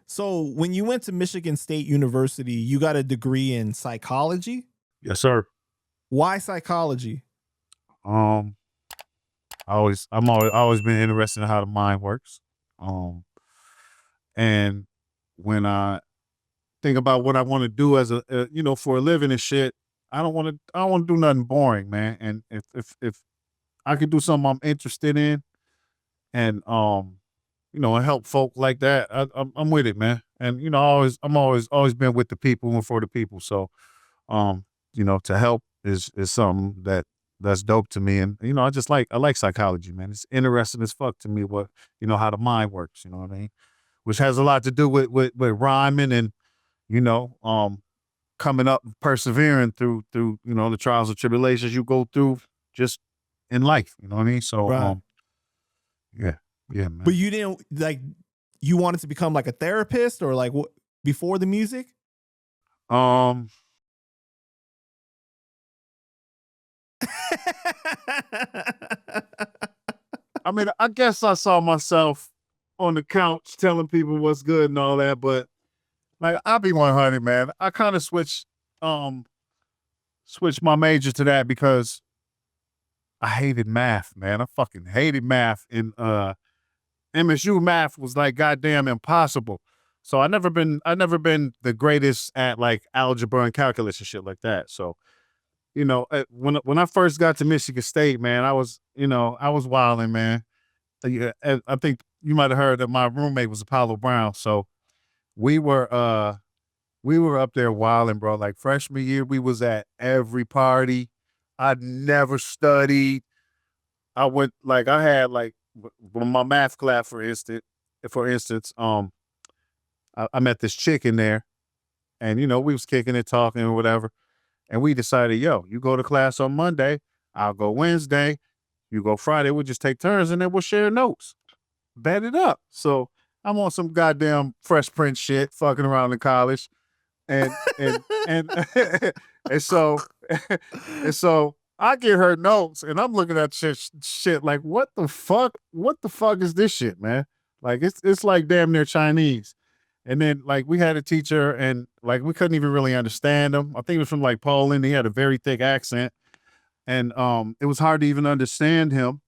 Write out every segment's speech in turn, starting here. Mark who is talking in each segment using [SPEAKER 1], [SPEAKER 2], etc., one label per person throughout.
[SPEAKER 1] So when you went to Michigan State University, you got a degree in psychology?
[SPEAKER 2] Yes, sir.
[SPEAKER 1] Why psychology?
[SPEAKER 2] I'm always been interested in how the mind works. And when I think about what I want to do as for a living and shit, I don't want to do nothing boring, man. And if I could do something I'm interested in and and help folk like that, I'm with it, man. And I'm always been with the people and for the people. So to help is something that's dope to me. And I like psychology, man. It's interesting as fuck to me what how the mind works, you know what I mean? Which has a lot to do with rhyming and coming up, persevering through the trials and tribulations you go through just in life, you know what I mean? So
[SPEAKER 1] right.
[SPEAKER 2] Yeah, man.
[SPEAKER 1] But you didn't you wanted to become like a therapist or like what before the music?
[SPEAKER 2] I mean, I guess I saw myself on the couch telling people what's good and all that, but like I'll be 100, man. I kind of switched my major to that because I hated math, man. I fucking hated math. And MSU math was like goddamn impossible. So I never been the greatest at like algebra and calculus and shit like that. So, when I first got to Michigan State, man, I was wilding, man. I think you might have heard that my roommate was Apollo Brown. So we were up there wilding, bro. Like freshman year, we was at every party. I never studied. I had my math class, for instance, I met this chick in there and, we was kicking it, talking or whatever. And we decided, yo, you go to class on Monday, I'll go Wednesday, you go Friday, we'll just take turns and then we'll share notes. Bet it up. So I'm on some goddamn Fresh Prince shit, fucking around in college. And so I get her notes and I'm looking at shit like, what the fuck? What the fuck is this shit, man? Like it's like damn near Chinese. And then like we had a teacher and like we couldn't even really understand him. I think it was from like Poland. He had a very thick accent. And it was hard to even understand him.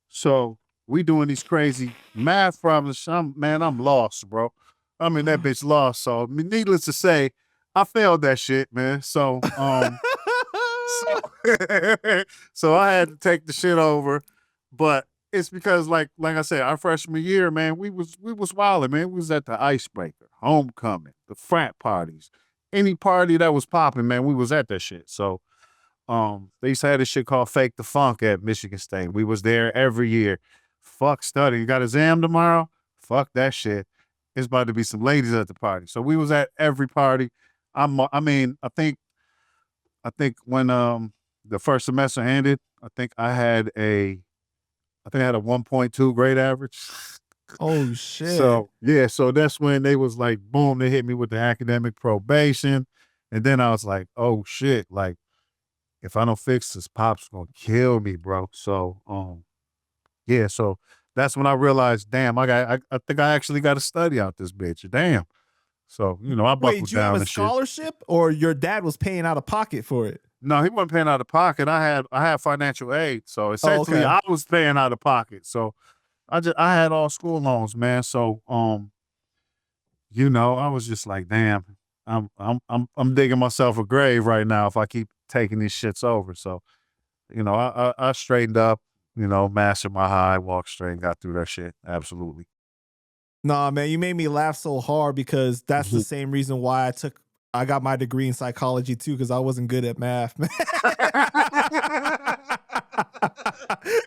[SPEAKER 2] So we doing these crazy math problems. I'm lost, bro. I mean, that bitch lost. So needless to say, I failed that shit, man. So so I had to take the shit over. But it's because like I said, our freshman year, man, we was wilding, man. We was at the Icebreaker, homecoming, the frat parties, any party that was popping, man, we was at that shit. So they used to have this shit called Fake the Funk at Michigan State. We was there every year. Fuck study. You got an exam tomorrow? Fuck that shit. It's about to be some ladies at the party. So we was at every party. I think when the first semester ended, I think I had a 1.2 grade average.
[SPEAKER 1] Oh shit.
[SPEAKER 2] So yeah, so that's when they was like, boom, they hit me with the academic probation. And then I was like, oh shit, like if I don't fix this, Pop's gonna kill me, bro. So yeah, so that's when I realized, damn, I think I actually got to study out this bitch. Damn. So, I buckled down.
[SPEAKER 1] Wait, did you have a scholarship or your dad was paying out of pocket for it?
[SPEAKER 2] No, he wasn't paying out of pocket. I had financial aid. So essentially I was paying out of pocket. So I had all school loans, man. So I was just like, damn, I'm digging myself a grave right now if I keep taking these shits over. So, I straightened up, mastered my high, walked straight, and got through that shit. Absolutely.
[SPEAKER 1] Nah, man, you made me laugh so hard because that's the same reason why I got my degree in psychology too, because I wasn't good at math, man.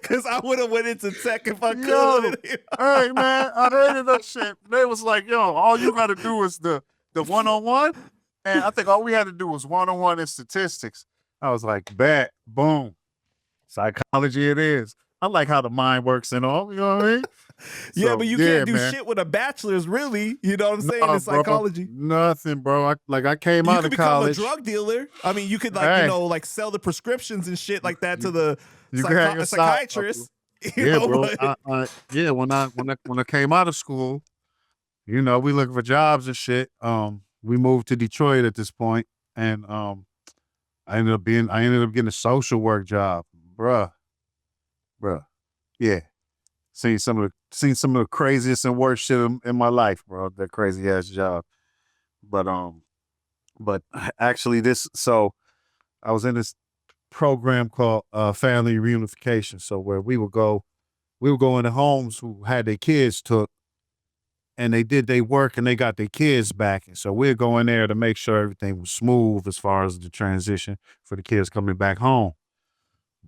[SPEAKER 1] Because I would have went into tech if I could.
[SPEAKER 2] Hey, man, I hated that shit. They was like, yo, all you got to do is the one-on-one. And I think all we had to do was one-on-one in statistics. I was like, bet, boom. Psychology it is. I like how the mind works and all, you know what I mean?
[SPEAKER 1] Yeah, but you can't do shit with a bachelor's, really. You know what I'm saying? In psychology.
[SPEAKER 2] Bro, nothing, bro. I came out of college. You could become a
[SPEAKER 1] drug dealer. I mean, you could sell the prescriptions and shit like that to the psychiatrist. You
[SPEAKER 2] Yeah,
[SPEAKER 1] know,
[SPEAKER 2] bro.
[SPEAKER 1] but
[SPEAKER 2] Yeah, when I came out of school, you know, we looking for jobs and shit. We moved to Detroit at this point, and I ended up getting a social work job, bruh, bruh. Yeah, seen some of the craziest and worst shit in my life, bro. That crazy ass job, but but actually, I was in this program called Family Reunification. So where we would go into homes who had their kids took, and they did their work and they got their kids back. And so we'd go in there to make sure everything was smooth as far as the transition for the kids coming back home.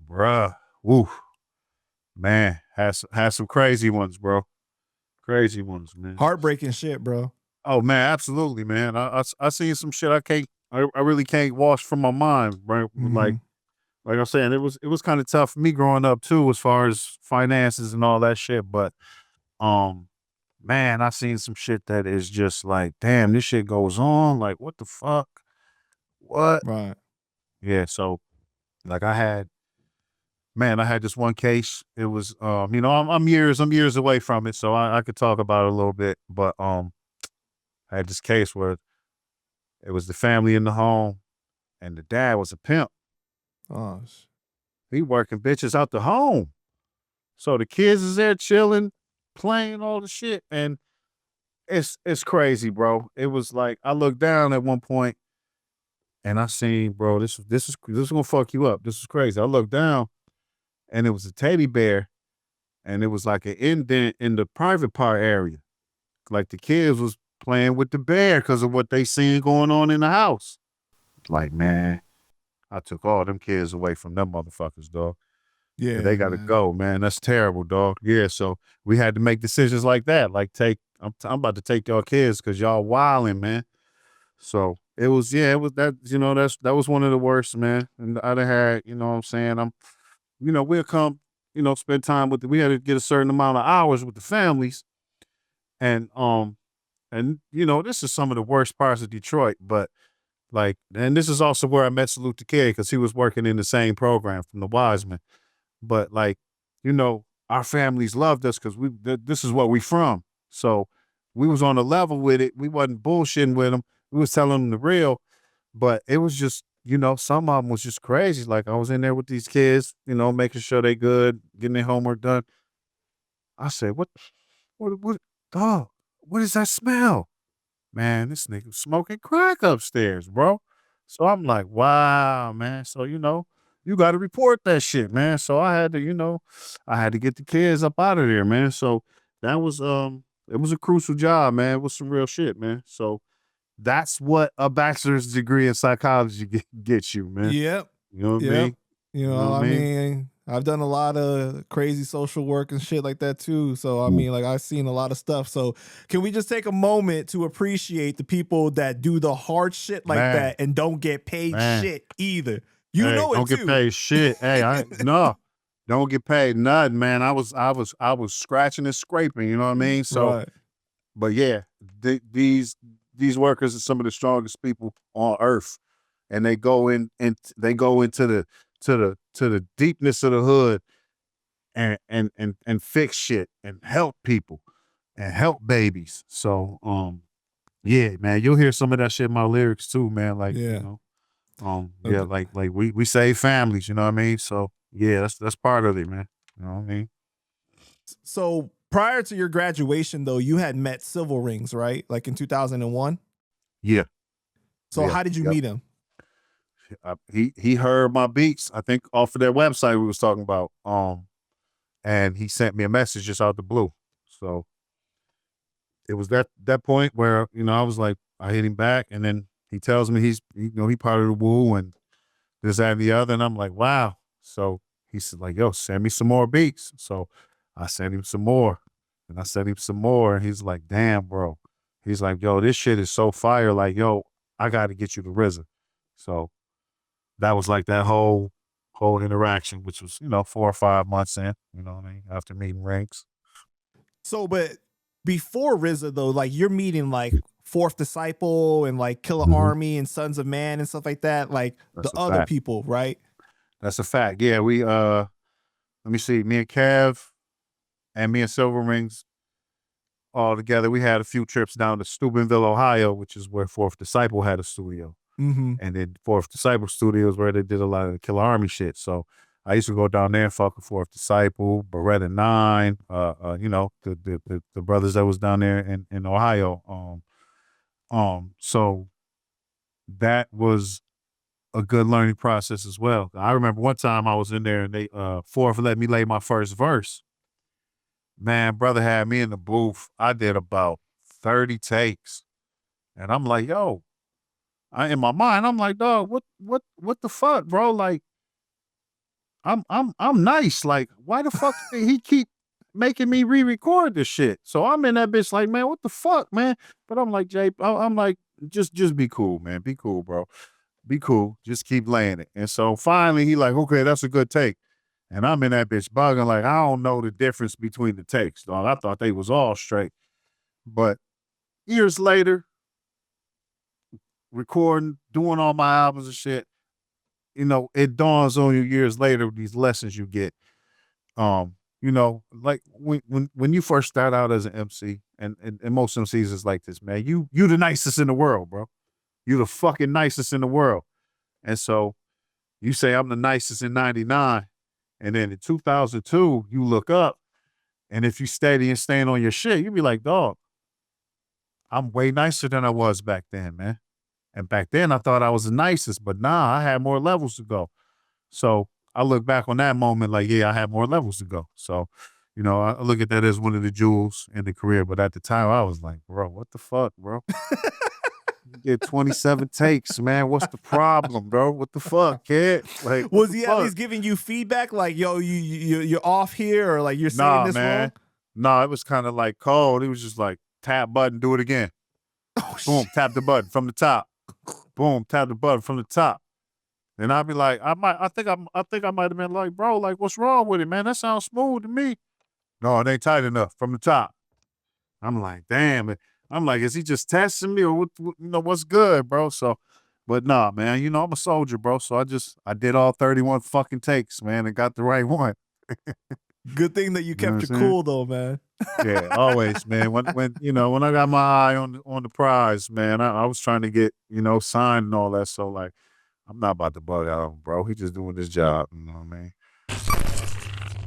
[SPEAKER 2] Bruh, woo, man, had some crazy ones, bro. Crazy ones, man.
[SPEAKER 1] heartbreaking shit, bro.
[SPEAKER 2] Oh man, absolutely, man. I seen some shit I really can't wash from my mind, right?
[SPEAKER 1] Hmm.
[SPEAKER 2] Like I'm saying, it was kind of tough for me growing up too, as far as finances and all that shit. But um, man, I seen some shit that is just like, damn, this shit goes on. Like, what the fuck? What?
[SPEAKER 1] Right.
[SPEAKER 2] Yeah. So like, I had this one case. It was you know, I'm years away from it, so I could talk about it a little bit. But I had this case where it was the family in the home, and the dad was a pimp.
[SPEAKER 1] Oh,
[SPEAKER 2] He working bitches out the home. So the kids is there chilling, playing all the shit, and it's crazy, bro. It was like I looked down at one point and I seen, bro, this is gonna fuck you up. This is crazy. I looked down and it was a teddy bear, and it was like an indent in the private part area. Like the kids was playing with the bear because of what they seen going on in the house. Like, man, I took all them kids away from them motherfuckers, dog. Yeah, they
[SPEAKER 1] yeah,
[SPEAKER 2] gotta
[SPEAKER 1] man.
[SPEAKER 2] go, man. That's terrible, dog. Yeah, so we had to make decisions like that. Like I'm about to take y'all kids because y'all wilding, man. So it was, yeah, it was that, you know, that was one of the worst, man. And I done had, you know what I'm saying? You know, we'll come, you know, spend time with we had to get a certain amount of hours with the families. And you know, this is some of the worst parts of Detroit, but like, and this is also where I met Salute to Kid because he was working in the same program from the Wiseman. But like, you know, our families loved us because this is what we from. So we was on a level with it. We wasn't bullshitting with them. We was telling them the real, but it was just, you know, some of them was just crazy. Like I was in there with these kids, you know, making sure they good, getting their homework done. I said, what, dog, what is that smell? Man, this nigga smoking crack upstairs, bro. So I'm like, wow, man. So, you know, you got to report that shit, man. So I had to, you know, I had to get the kids up out of there, man. So that was, it was a crucial job, man. It was some real shit, man. So that's what a bachelor's degree in psychology gets you, man.
[SPEAKER 1] Yep.
[SPEAKER 2] You know what I
[SPEAKER 1] Yep.
[SPEAKER 2] mean?
[SPEAKER 1] You
[SPEAKER 2] You know
[SPEAKER 1] know,
[SPEAKER 2] what I
[SPEAKER 1] I
[SPEAKER 2] mean?
[SPEAKER 1] mean, I've done a lot of crazy social work and shit like that too. So, I
[SPEAKER 2] Mm.
[SPEAKER 1] mean, like, I've seen a lot of stuff. So, can we just take a moment to appreciate the people that do the hard shit like
[SPEAKER 2] Man,
[SPEAKER 1] that and don't get paid
[SPEAKER 2] man.
[SPEAKER 1] shit either? You
[SPEAKER 2] Hey,
[SPEAKER 1] know it
[SPEAKER 2] don't get
[SPEAKER 1] too.
[SPEAKER 2] paid shit. Hey, no, don't get paid nothing, man. I was scratching and scraping. You know what I mean? So,
[SPEAKER 1] Right.
[SPEAKER 2] but yeah, these workers are some of the strongest people on earth, and they go in and they go into to the deepness of the hood and fix shit and help people and help babies. So, yeah, man, you'll hear some of that shit in my lyrics too, man. Like, you
[SPEAKER 1] Yeah.
[SPEAKER 2] know. Yeah, like we save families, you know what I mean? So yeah, that's part of it, man. You know what I mean?
[SPEAKER 1] So, prior to your graduation, though, you had met Civilringz, right? Like in 2001.
[SPEAKER 2] Yeah,
[SPEAKER 1] So,
[SPEAKER 2] yeah,
[SPEAKER 1] how did you
[SPEAKER 2] yep.
[SPEAKER 1] meet him?
[SPEAKER 2] He heard my beats, I think, off of that website we was talking about. And he sent me a message just out the blue. So it was that point where, you know, I was like, I hit him back, and then he tells me you know, he part of the Wu and this, that, and the other, and I'm like, wow. So he said, like, yo, send me some more beats. So I sent him some more, and I sent him some more, and he's like, damn, bro. He's like, yo, this shit is so fire. Like, yo, I got to get you to RZA. So that was like that whole interaction, which was, you know, 4 or 5 months in. You know what I mean? After meeting Ranks.
[SPEAKER 1] So, but before RZA, though, like you're meeting like Fourth Disciple and like
[SPEAKER 2] Mhm.
[SPEAKER 1] Killarmy and Sons of Man and stuff like that, like the
[SPEAKER 2] That's a
[SPEAKER 1] other
[SPEAKER 2] fact.
[SPEAKER 1] people, right?
[SPEAKER 2] That's a fact. Yeah, let me see, me and Kev and me and Civilringz all together. We had a few trips down to Steubenville, Ohio, which is where Fourth Disciple had a studio.
[SPEAKER 1] Mm-hmm.
[SPEAKER 2] And then Fourth Disciple Studios where they did a lot of the Killarmy shit. So I used to go down there and fuck with Fourth Disciple, Beretta 9, you know, the brothers that was down there in Ohio. So that was a good learning process as well. I remember one time I was in there and they Fourth let me lay my first verse. Man, brother had me in the booth. I did about 30 takes. And I'm like, yo, in my mind, I'm like, dog, what the fuck, bro? Like, I'm nice. Like, why the fuck did he keep making me re-record this shit? So I'm in that bitch like, man, what the fuck, man? But I'm like, Jay, I'm like, just be cool, man. Be cool, bro. Be cool. Just keep laying it. And so finally he like, okay, that's a good take. And I'm in that bitch bugging like, I don't know the difference between the takes, dog. I thought they was all straight. But years later, recording, doing all my albums and shit, you know, it dawns on you years later, these lessons you get. You know, like when you first start out as an MC, and most MCs is like this, man, you the nicest in the world, bro. You the fucking nicest in the world. And so you say I'm the nicest in 99. And then in 2002, you look up, and if you steady and staying on your shit, you be like, dog, I'm way nicer than I was back then, man. And back then I thought I was the nicest, but nah, I had more levels to go. So I look back on that moment like, yeah, I had more levels to go. So, you know, I look at that as one of the jewels in the career. But at the time I was like, bro, what the fuck, bro? You get 27 takes, man. What's the problem, bro? What the fuck, kid? Like,
[SPEAKER 1] Was he at least giving you feedback? Like, yo, you're off here, or like you're saying this
[SPEAKER 2] man.
[SPEAKER 1] wrong?
[SPEAKER 2] Nah, it was kind of like cold. He was just like, tap button, do it again.
[SPEAKER 1] Oh,
[SPEAKER 2] Boom,
[SPEAKER 1] shit.
[SPEAKER 2] tap the button from the top. Boom, tap the button from the top. And I'd be like, I think I might have been like, bro, like, what's wrong with it, man? That sounds smooth to me. No, it ain't tight enough from the top. I'm like, damn. I'm like, is he just testing me, or what, you know, what's good, bro? So, but nah, man, you know, I'm a soldier, bro. So I did all 31 fucking takes, man, and got the right one.
[SPEAKER 1] Good thing that you kept your cool though, man.
[SPEAKER 2] Yeah, always, man. When you know, when I got my eye on the prize, man, I was trying to get, you know, signed and all that. So like, I'm not about to bug out, bro. He just doing his job, you know what I mean?